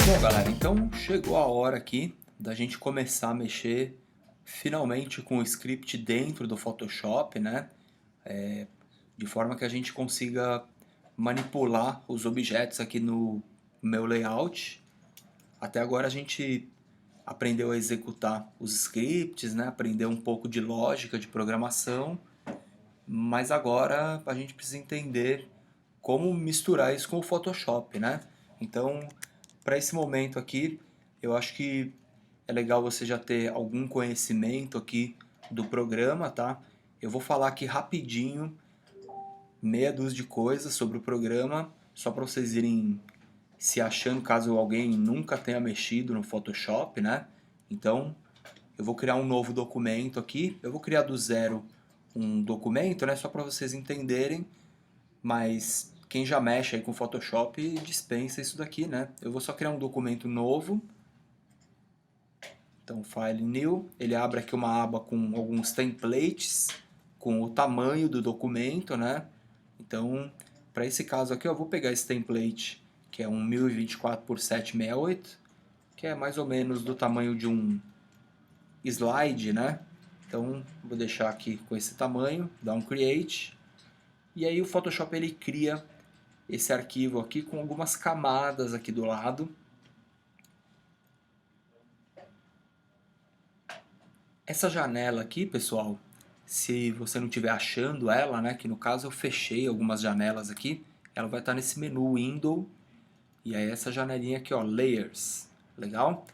Bom, galera, então chegou a hora aqui da gente começar a mexer finalmente com o script dentro do Photoshop, né? De forma que a gente consiga manipular os objetos aqui no meu layout. Até agora a gente aprendeu a executar os scripts, né? Aprendeu um pouco de lógica de programação, mas agora a gente precisa entender como misturar isso com o Photoshop, né? Então, para esse momento aqui, eu acho que é legal você já ter algum conhecimento aqui do programa, tá? Eu vou falar aqui rapidinho, meia dúzia de coisas sobre o programa, só para vocês irem se achando caso alguém nunca tenha mexido no Photoshop, né? Então, eu vou criar um novo documento aqui, eu vou criar do zero um documento, né? Só para vocês entenderem, mas quem já mexe aí com Photoshop dispensa isso daqui, né? Eu vou só criar um documento novo. Então, File New, ele abre aqui uma aba com alguns templates, com o tamanho do documento, né? Então, para esse caso aqui, eu vou pegar esse template, que é um 1024 por 768, que é mais ou menos do tamanho de um slide, né? Então, vou deixar aqui com esse tamanho, dar um Create, e aí o Photoshop ele cria esse arquivo aqui com algumas camadas aqui do lado. Essa janela aqui, pessoal, se você não estiver achando ela, né, que no caso eu fechei algumas janelas aqui, ela vai estar nesse menu Window, e aí essa janelinha aqui, ó, Layers, legal?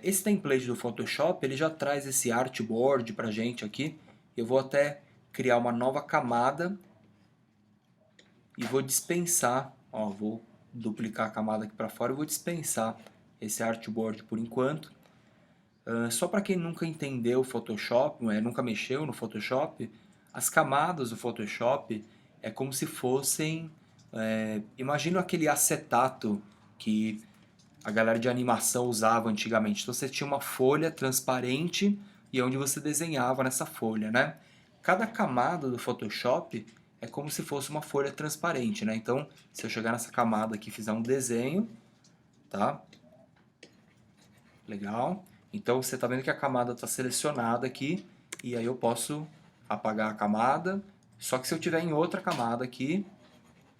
Esse template do Photoshop, ele já traz esse artboard pra gente aqui. Eu vou até criar uma nova camada e vou dispensar, ó, vou duplicar a camada aqui para fora e vou dispensar esse artboard por enquanto. Só para quem nunca entendeu o Photoshop, nunca mexeu no Photoshop, as camadas do Photoshop é como se fossem, imagina aquele acetato que a galera de animação usava antigamente. Então você tinha uma folha transparente e onde você desenhava nessa folha, né? Cada camada do Photoshop é como se fosse uma folha transparente, né? Então, se eu chegar nessa camada aqui e fizer um desenho, tá? Legal. Então você está vendo que a camada está selecionada aqui e aí eu posso apagar a camada. Só que se eu tiver em outra camada aqui,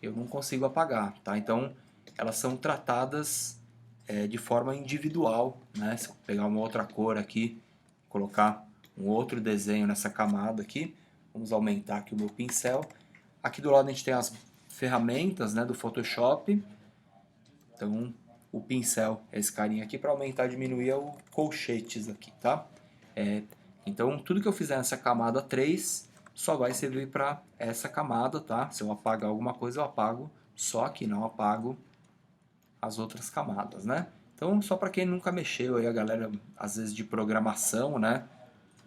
eu não consigo apagar, tá? Então elas são tratadas de forma individual, né? Se eu pegar uma outra cor aqui, colocar um outro desenho nessa camada aqui, vamos aumentar aqui o meu pincel. Aqui do lado a gente tem as ferramentas, né, do Photoshop. Então o pincel é esse carinha aqui para aumentar e diminuir o colchetes aqui, tá? Então tudo que eu fizer nessa camada 3 só vai servir para essa camada, tá? Se eu apagar alguma coisa eu apago só aqui, não apago as outras camadas, né? Então só para quem nunca mexeu aí, a galera às vezes de programação, né?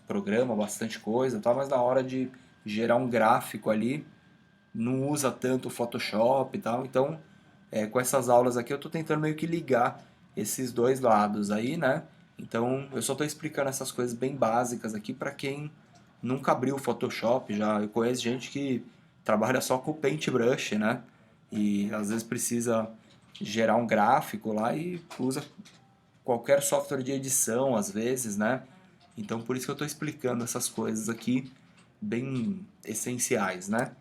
Programa bastante coisa, tá? Mas na hora de gerar um gráfico ali não usa tanto o Photoshop e tal, então com essas aulas aqui eu estou tentando meio que ligar esses dois lados aí, né? Então eu só estou explicando essas coisas bem básicas aqui para quem nunca abriu o Photoshop. Já eu conheço gente que trabalha só com o Paintbrush, né? E às vezes precisa gerar um gráfico lá e usa qualquer software de edição às vezes, né? Então por isso que eu estou explicando essas coisas aqui bem essenciais, né?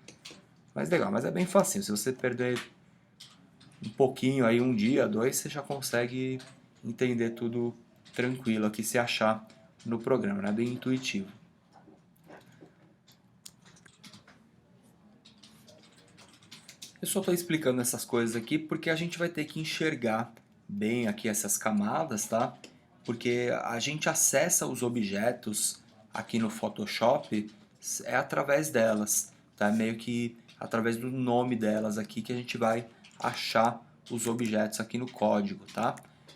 Mas legal, mas é bem fácil. Se você perder um pouquinho aí, um dia, dois, você já consegue entender tudo tranquilo aqui, se achar no programa, né? Bem intuitivo. Eu só estou explicando essas coisas aqui porque a gente vai ter que enxergar bem aqui essas camadas, tá? Porque a gente acessa os objetos aqui no Photoshop através delas, tá? Meio que através do nome delas aqui que a gente vai achar os objetos aqui no código, tá?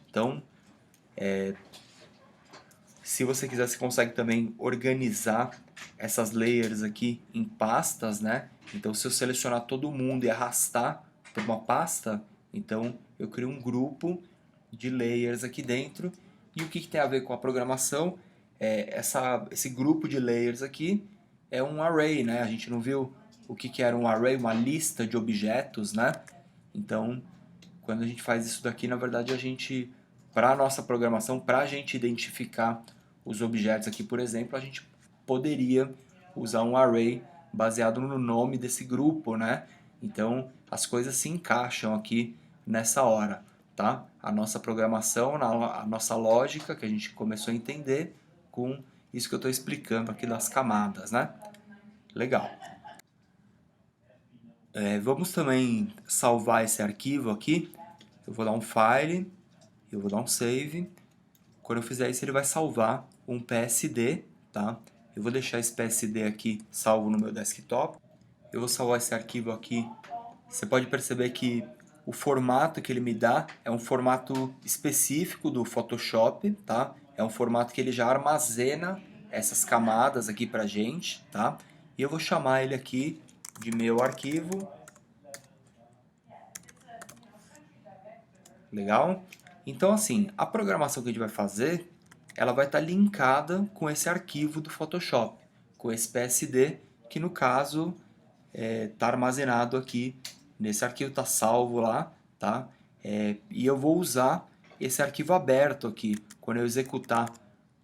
Então, se você quiser, você consegue também organizar essas layers aqui em pastas, né? Então, se eu selecionar todo mundo e arrastar para uma pasta, então eu crio um grupo de layers aqui dentro. E o que tem a ver com a programação? Esse grupo de layers aqui é um array, né? A gente não viu o que era um array, uma lista de objetos, né? Então, quando a gente faz isso daqui, na verdade, para a nossa programação, para a gente identificar os objetos aqui, por exemplo, a gente poderia usar um array baseado no nome desse grupo, né? Então, as coisas se encaixam aqui nessa hora, tá? A nossa programação, a nossa lógica que a gente começou a entender com isso que eu estou explicando aqui das camadas, né? Legal. Vamos também salvar esse arquivo aqui. Eu vou dar um File, eu vou dar um Save. Quando eu fizer isso, ele vai salvar um PSD, tá? Eu vou deixar esse PSD aqui salvo no meu desktop. Eu vou salvar esse arquivo aqui. Você pode perceber que o formato que ele me dá é um formato específico do Photoshop, tá? É um formato que ele já armazena essas camadas aqui pra gente, tá? E eu vou chamar ele aqui de meu arquivo. Legal? Então, assim, a programação que a gente vai fazer, ela vai estar linkada com esse arquivo do Photoshop, com esse PSD, que no caso está armazenado aqui nesse arquivo, está salvo lá, tá? E eu vou usar esse arquivo aberto aqui, quando eu executar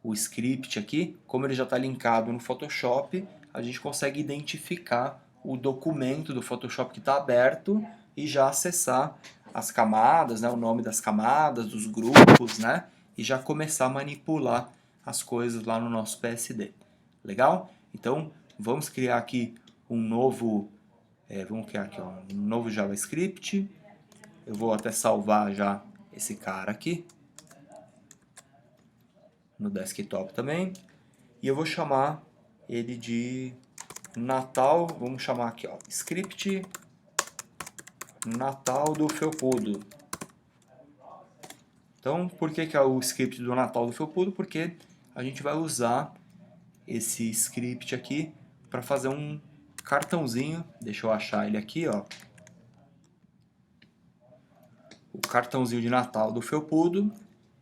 o script aqui, como ele já está linkado no Photoshop, a gente consegue identificar o documento do Photoshop que está aberto e já acessar as camadas, né, o nome das camadas, dos grupos, né, e já começar a manipular as coisas lá no nosso PSD. Legal? Então, vamos criar aqui um novo, vamos criar aqui um novo JavaScript. Eu vou até salvar já esse cara aqui no desktop também. E eu vou chamar ele de Natal, vamos chamar aqui, ó, script Natal do Felpudo. Então, por que é o script do Natal do Felpudo? Porque a gente vai usar esse script aqui para fazer um cartãozinho. Deixa eu achar ele aqui, ó. O cartãozinho de Natal do Felpudo.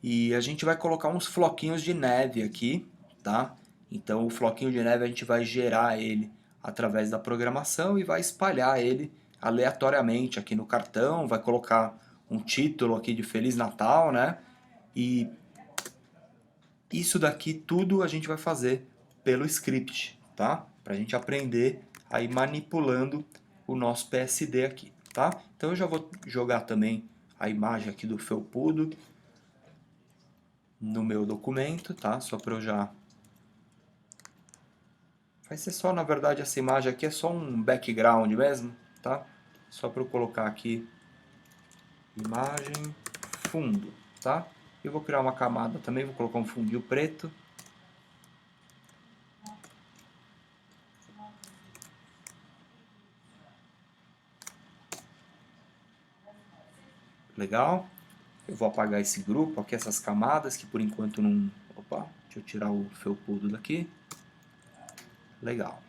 E a gente vai colocar uns floquinhos de neve aqui, tá? Então, o floquinho de neve a gente vai gerar ele através da programação e vai espalhar ele aleatoriamente aqui no cartão, vai colocar um título aqui de Feliz Natal, né? E isso daqui tudo a gente vai fazer pelo script, tá? Pra gente aprender a ir manipulando o nosso PSD aqui, tá? Então eu já vou jogar também a imagem aqui do felpudo no meu documento, tá? Só para eu já... Vai ser só, na verdade, essa imagem aqui é só um background mesmo, tá? Só para eu colocar aqui imagem, fundo, tá? Eu vou criar uma camada também, vou colocar um fundinho preto. Legal. Eu vou apagar esse grupo aqui, essas camadas, que por enquanto não... Opa, deixa eu tirar o felpudo daqui. Legal.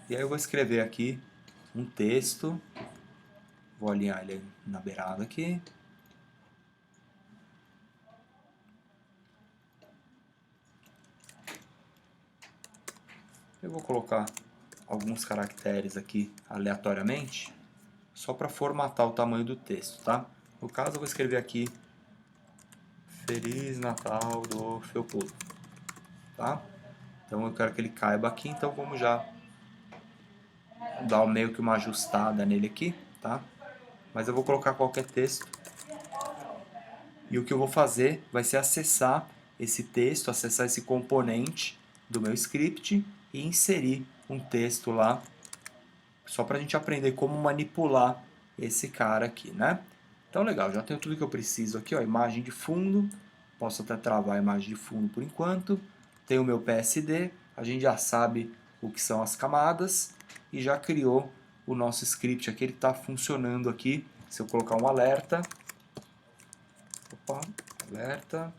E aí eu vou escrever aqui um texto. Vou alinhar ele na beirada aqui. Eu vou colocar alguns caracteres aqui aleatoriamente, só para formatar o tamanho do texto, tá? No caso eu vou escrever aqui Feliz Natal do Felpudo, tá? Então eu quero que ele caiba aqui, então vamos já dar meio que uma ajustada nele aqui, tá? Mas eu vou colocar qualquer texto. E o que eu vou fazer vai ser acessar esse texto, acessar esse componente do meu script e inserir um texto lá, só para a gente aprender como manipular esse cara aqui, né? Então legal, já tenho tudo que eu preciso aqui, ó, imagem de fundo, posso até travar a imagem de fundo por enquanto, tenho o meu PSD, a gente já sabe o que são as camadas e já criou o nosso script aqui, ele está funcionando aqui. Se eu colocar um alerta, opa, alerta,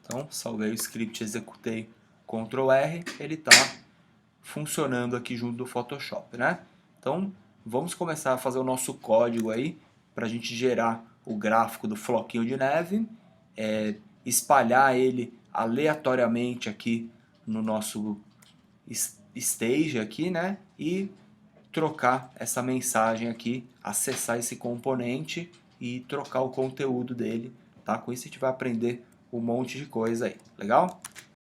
então salvei o script, executei Ctrl R, ele está funcionando aqui junto do Photoshop, né? Então vamos começar a fazer o nosso código aí para a gente gerar o gráfico do floquinho de neve, espalhar ele aleatoriamente aqui no nosso stage aqui, né? E trocar essa mensagem aqui, acessar esse componente e trocar o conteúdo dele, tá? Com isso a gente vai aprender um monte de coisa aí, legal?